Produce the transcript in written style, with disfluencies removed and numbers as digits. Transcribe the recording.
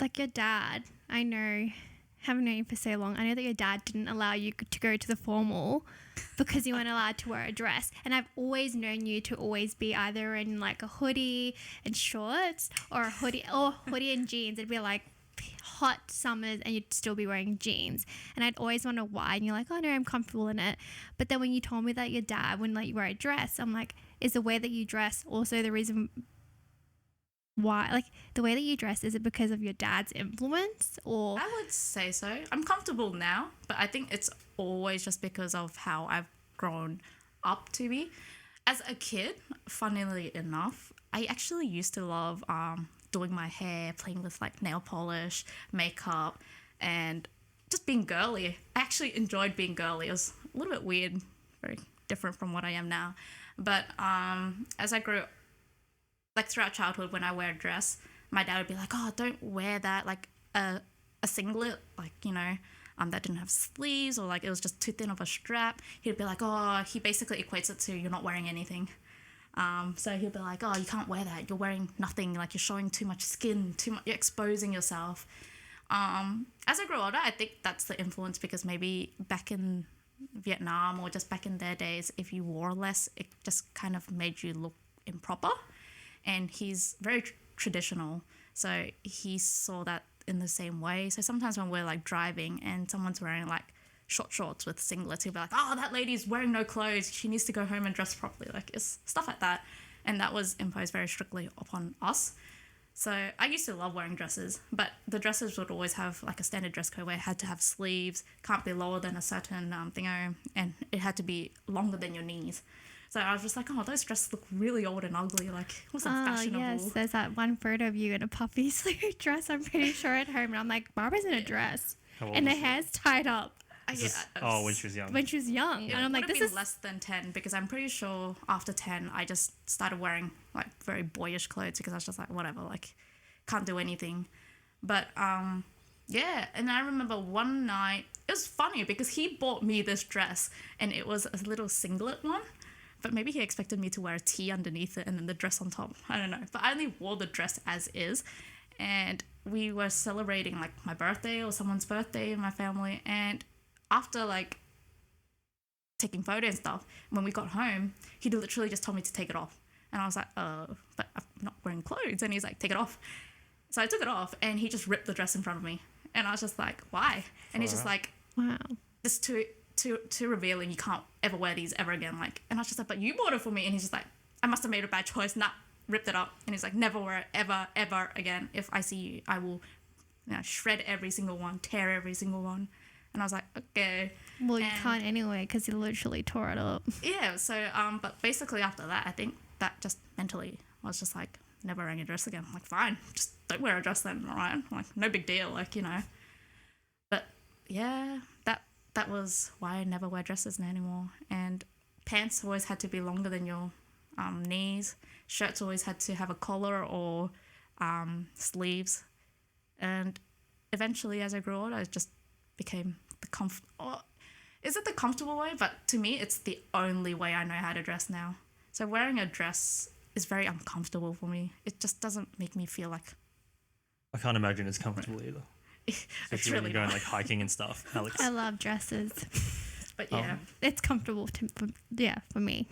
like your dad, I know, haven't known you for so long, I know that your dad didn't allow you to go to the formal because you weren't allowed to wear a dress. And I've always known you to always be either in like a hoodie and shorts or a hoodie and jeans. It'd be like hot summers and you'd still be wearing jeans. And I'd always wonder why. And you're like, oh no, I'm comfortable in it. But then when you told me that your dad wouldn't let you wear a dress, I'm like, is the way that you dress also the reason why? Like, the way that you dress, is it because of your dad's influence? Or I would say so. I'm comfortable now, but I think it's always just because of how I've grown up to be. As a kid, funnily enough, I actually used to love doing my hair, playing with like nail polish, makeup, and just being girly. I actually enjoyed being girly. It was a little bit weird, very different from what I am now. But as I grew, like throughout childhood, when I wear a dress, my dad would be like, oh, don't wear that, like a singlet, like, you know, that didn't have sleeves, or like it was just too thin of a strap. He'd be like, oh, he basically equates it to you're not wearing anything. So he'd be like, oh, you can't wear that, you're wearing nothing, like you're showing too much skin, you're exposing yourself. As I grow older, I think that's the influence, because maybe back in Vietnam or just back in their days, if you wore less, it just kind of made you look improper. And he's very traditional, so he saw that in the same way. So sometimes when we're like driving and someone's wearing like short shorts with singlets, he'll be like, oh, that lady's wearing no clothes, she needs to go home and dress properly. Like, it's stuff like that. And that was imposed very strictly upon us. So I used to love wearing dresses, but the dresses would always have like a standard dress code where it had to have sleeves, can't be lower than a certain thingo, and it had to be longer than your knees. So I was just like, oh, those dresses look really old and ugly. Like, it wasn't fashionable. Yes, there's that one photo of you in a puffy sleeve dress, I'm pretty sure, at home. And I'm like, Barbara's in a dress. And the hair's tied up. When she was young. When she was young. Yeah, and I'm like, this is less than 10, because I'm pretty sure after 10, I just started wearing like very boyish clothes, because I was just like, whatever, like, can't do anything. But yeah, and I remember one night, it was funny because he bought me this dress and it was a little singlet one. But maybe he expected me to wear a tee underneath it and then the dress on top. I don't know. But I only wore the dress as is. And we were celebrating like my birthday or someone's birthday in my family. And after like taking photos and stuff, when we got home, he literally just told me to take it off. And I was like, but I'm not wearing clothes. And he's like, take it off. So I took it off and he just ripped the dress in front of me. And I was just like, why? And he's just like, wow, this too revealing, you can't ever wear these ever again. Like, and I was just like, but you bought it for me. And he's just like, I must have made a bad choice. Nah, ripped it up. And he's like, never wear it ever again. If I see you, I will, you know, shred every single one, tear every single one. And I was like, okay. Well, you can't anyway, because you literally tore it up. Yeah, so but basically after that, I think that just mentally was just like, never wearing a dress again. I'm like, fine, just don't wear a dress then, all right? Like, no big deal, like, you know. But yeah, that was why I never wear dresses anymore. And pants always had to be longer than your knees. Shirts always had to have a collar or sleeves. And eventually, as I grew older, I just became is it the comfortable way? But to me, it's the only way I know how to dress now. So wearing a dress is very uncomfortable for me. It just doesn't make me feel like... I can't imagine it's comfortable either. Especially when you're going like hiking and stuff, Alex. I love dresses. But yeah. It's comfortable for me.